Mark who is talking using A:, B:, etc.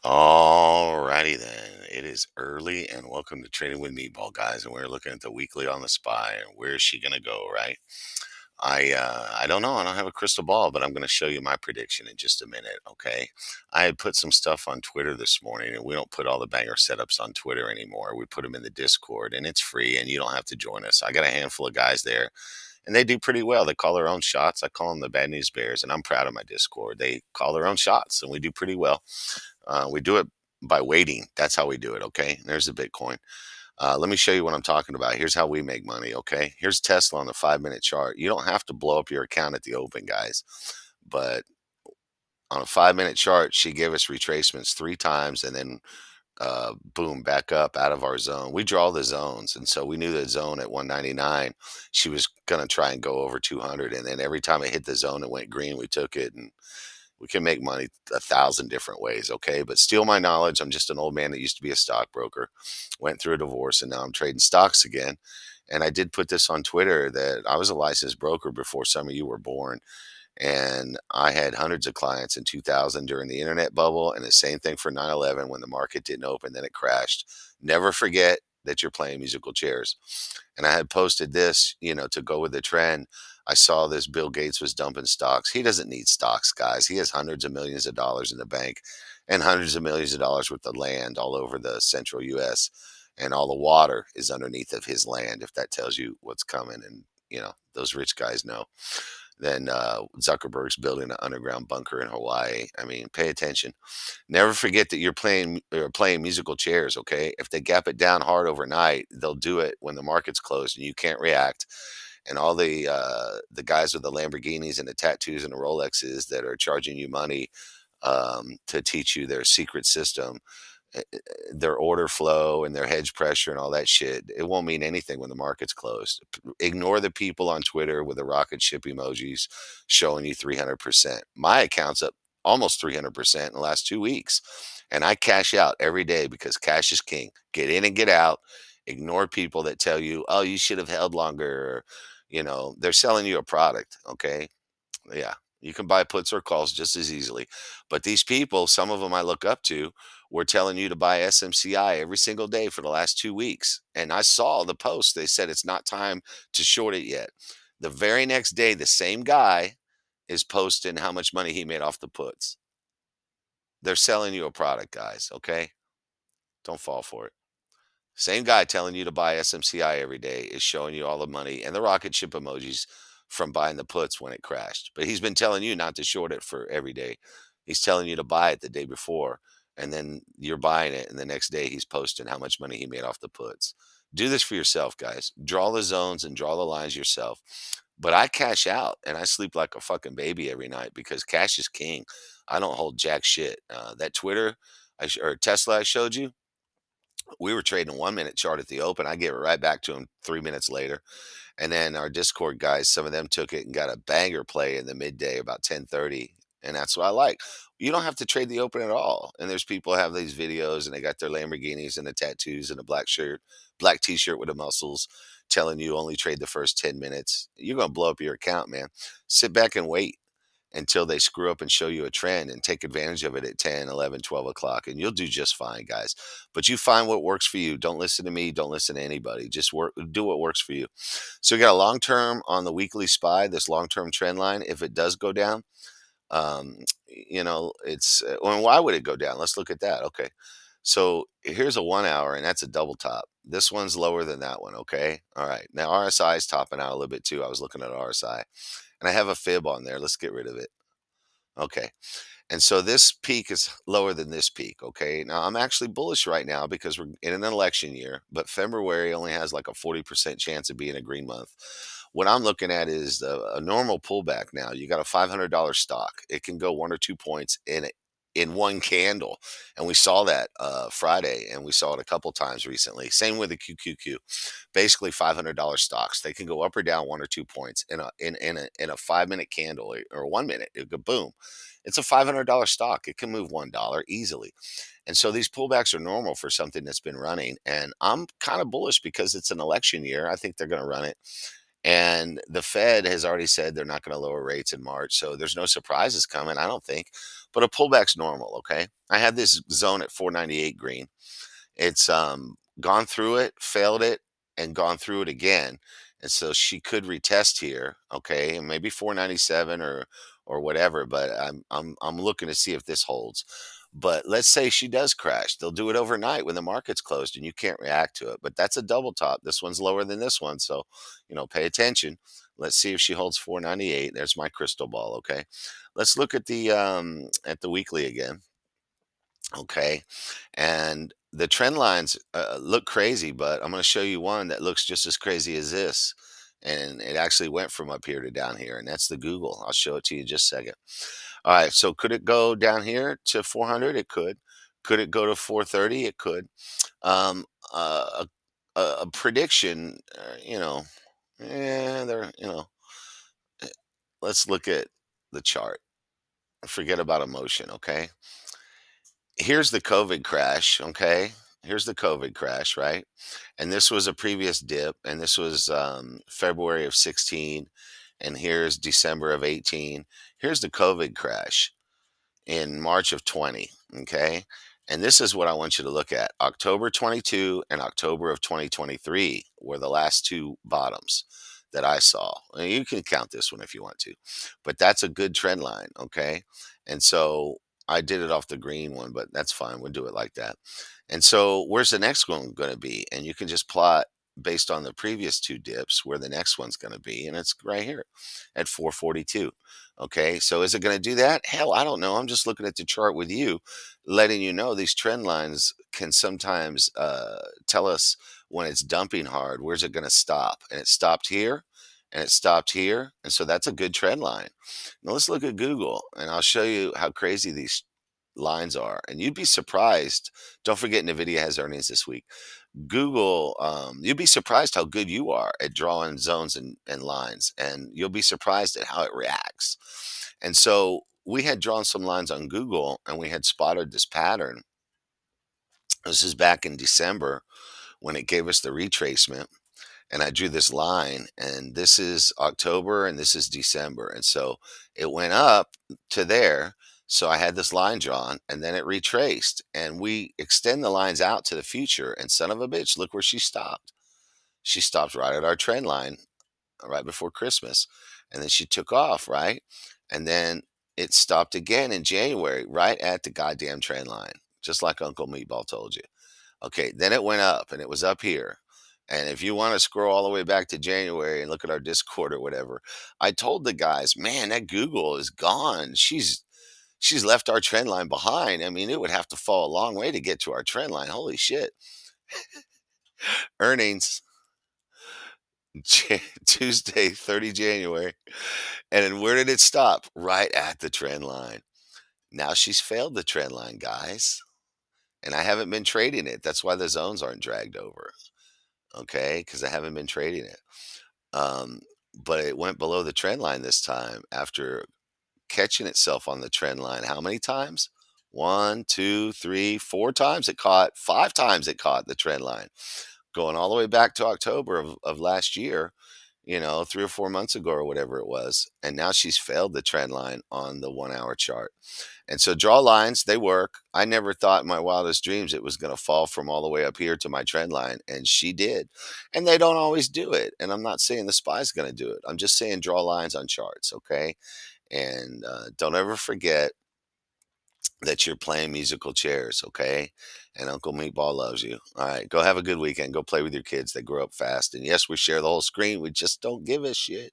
A: Alrighty then. It is early and welcome to Trading with Meatball, guys. And we're looking at the weekly on the spy and where is she gonna go, right? I don't know. I don't have a crystal ball, but I'm gonna show you my prediction in just a minute, okay? I had put some stuff on Twitter this morning, and we don't put all the banger setups on Twitter anymore. We put them in the Discord and it's free and you don't have to join us. I got a handful of guys there and they do pretty well. They call their own shots. I call them the Bad News Bears, and I'm proud of my Discord. They call their own shots and we do pretty well. We do it by waiting. That's how we do it. Okay. There's the Bitcoin. Let me show you what I'm talking about. Here's how we make money. Okay. Here's Tesla on the 5 minute chart. You don't have to blow up your account at the open, guys. But on a 5 minute chart, she gave us retracements three times and then boom, back up out of our zone. We draw the zones. And so we knew the zone at 199, she was going to try and go over 200. And then every time it hit the zone, it went green. We took it and we can make money a thousand different ways, okay? But steal my knowledge. I'm just an old man that used to be a stockbroker, went through a divorce, and now I'm trading stocks again. And I did put this on Twitter that I was a licensed broker before some of you were born. And I had hundreds of clients in 2000 during the internet bubble, and the same thing for 9/11 when the market didn't open, then it crashed. Never forget that you're playing musical chairs. And I had posted this, to go with the trend. I saw this Bill Gates was dumping stocks. He doesn't need stocks, guys. He has hundreds of millions of dollars in the bank and hundreds of millions of dollars worth of land all over the central US. And all the water is underneath of his land, if that tells you what's coming. And, those rich guys know. Then Zuckerberg's building an underground bunker in Hawaii. I mean, pay attention. Never forget that you're playing musical chairs, okay? If they gap it down hard overnight, they'll do it when the market's closed and you can't react. And all the guys with the Lamborghinis and the tattoos and the Rolexes that are charging you money to teach you their secret system, their order flow and their hedge pressure and all that shit, it won't mean anything when the market's closed. Ignore the people on Twitter with the rocket ship emojis showing you 300%. My account's up almost 300% in the last 2 weeks. And I cash out every day because cash is king. Get in and get out. Ignore people that tell you, oh, you should have held longer. Or, they're selling you a product. Okay. Yeah, you can buy puts or calls just as easily. But these people, some of them I look up to, were telling you to buy SMCI every single day for the last 2 weeks. And I saw the post. They said it's not time to short it yet. The very next day, the same guy is posting how much money he made off the puts. They're selling you a product, guys. Okay. Don't fall for it. Same guy telling you to buy SMCI every day is showing you all the money and the rocket ship emojis from buying the puts when it crashed. But he's been telling you not to short it for every day. He's telling you to buy it the day before, and then you're buying it, and the next day he's posting how much money he made off the puts. Do this for yourself, guys. Draw the zones and draw the lines yourself. But I cash out and I sleep like a fucking baby every night because cash is king. I don't hold jack shit. That Twitter or Tesla I showed you, we were trading a 1 minute chart at the open. I gave it right back to him 3 minutes later. And then our Discord guys, some of them took it and got a banger play in the midday about 10:30. And that's what I like. You don't have to trade the open at all. And there's people have these videos and they got their Lamborghinis and the tattoos and a black shirt, black t-shirt with the muscles telling you only trade the first 10 minutes. You're going to blow up your account, man. Sit back and wait until they screw up and show you a trend and take advantage of it at 10, 11, 12 o'clock, and you'll do just fine, guys. But you find what works for you. Don't listen to me. Don't listen to anybody. Just do what works for you. So we got a long term on the weekly spy, this long term trend line. If it does go down, well, why would it go down? Let's look at that. Okay. So here's a 1 hour, and that's a double top. This one's lower than that one. Okay. All right. Now RSI is topping out a little bit too. I was looking at RSI and I have a fib on there. Let's get rid of it. Okay. And so this peak is lower than this peak. Okay. Now I'm actually bullish right now because we're in an election year, but February only has like a 40% chance of being a green month. What I'm looking at is a normal pullback now. You got a $500 stock. It can go 1 or 2 points in one candle. And we saw that Friday and we saw it a couple times recently. Same with the QQQ. Basically $500 stocks. They can go up or down 1 or 2 points in a 5 minute candle or 1 minute. It go boom. It's a $500 stock. It can move $1 easily. And so these pullbacks are normal for something that's been running. And I'm kind of bullish because it's an election year. I think they're going to run it. And the Fed has already said they're not going to lower rates in March. So there's no surprises coming, I don't think. but a pullback's normal. Okay. I had this zone at 498 green. It's gone through it, failed it, and gone through it again. And so she could retest here, okay, and maybe 497 or whatever, but I'm looking to see if this holds. But let's say she does crash. They'll do it overnight when the market's closed and you can't react to it. But that's a double top. This one's lower than this one, so pay attention. Let's see if she holds 498. There's my crystal ball, okay? Let's look at the weekly again. Okay. And the trend lines look crazy, but I'm going to show you one that looks just as crazy as this. And it actually went from up here to down here, and that's the Google. I'll show it to you in just a second. All right. So could it go down here to 400? It could. Could it go to 430? It could. Um, a prediction, there, let's look at the chart. Forget about emotion. Okay. Here's the COVID crash, okay? Here's the COVID crash, right? And this was a previous dip, and this was February of 16, and here's December of 18. Here's the COVID crash in March of 20. Okay. And this is what I want you to look at. October 22 and October of 2023 were the last two bottoms that I saw. And you can count this one if you want to, but that's a good trend line. Okay. And so I did it off the green one, but that's fine. We'll do it like that. And so where's the next one going to be? And you can just plot based on the previous two dips where the next one's going to be. And it's right here at 442. Okay, so is it going to do that? Hell, I don't know. I'm just looking at the chart with you, letting you know these trend lines can sometimes tell us when it's dumping hard, where's it going to stop? And it stopped here and it stopped here. And so that's a good trend line. Now let's look at Google and I'll show you how crazy these lines are. And you'd be surprised. Don't forget, NVIDIA has earnings this week. Google, you'd be surprised how good you are at drawing zones and lines, and you'll be surprised at how it reacts. And so we had drawn some lines on Google and we had spotted this pattern. This is back in December when it gave us the retracement. And I drew this line, and this is October and this is December. And so it went up to there. So I had this line drawn and then it retraced. And we extend the lines out to the future. And son of a bitch, look where she stopped. She stopped right at our trend line right before Christmas. And then she took off, right? And then it stopped again in January, right at the goddamn trend line, just like Uncle Meatball told you. Okay, then it went up and it was up here. And if you want to scroll all the way back to January and look at our Discord or whatever, I told the guys, man, that Google is gone. She's left our trend line behind. I mean, it would have to fall a long way to get to our trend line. Holy shit. Earnings Tuesday, 30 January. And then where did it stop? Right at the trend line. Now she's failed the trend line, guys. And I haven't been trading it. That's why the zones aren't dragged over. Okay, because I haven't been trading it. Um, but it went below the trend line this time after catching itself on the trend line. How many times? One, two, three, four times it caught, five times it caught the trend line, going all the way back to October of last year, 3 or 4 months ago or whatever it was. And now she's failed the trend line on the 1 hour chart. And so draw lines, they work. I never thought in my wildest dreams it was going to fall from all the way up here to my trend line. And she did. And they don't always do it. And I'm not saying the spy's going to do it. I'm just saying draw lines on charts. Okay. And don't ever forget that you're playing musical chairs. Okay. And Uncle Meatball loves you. All right. Go have a good weekend. Go play with your kids. They grow up fast. And yes, we share the whole screen. We just don't give a shit.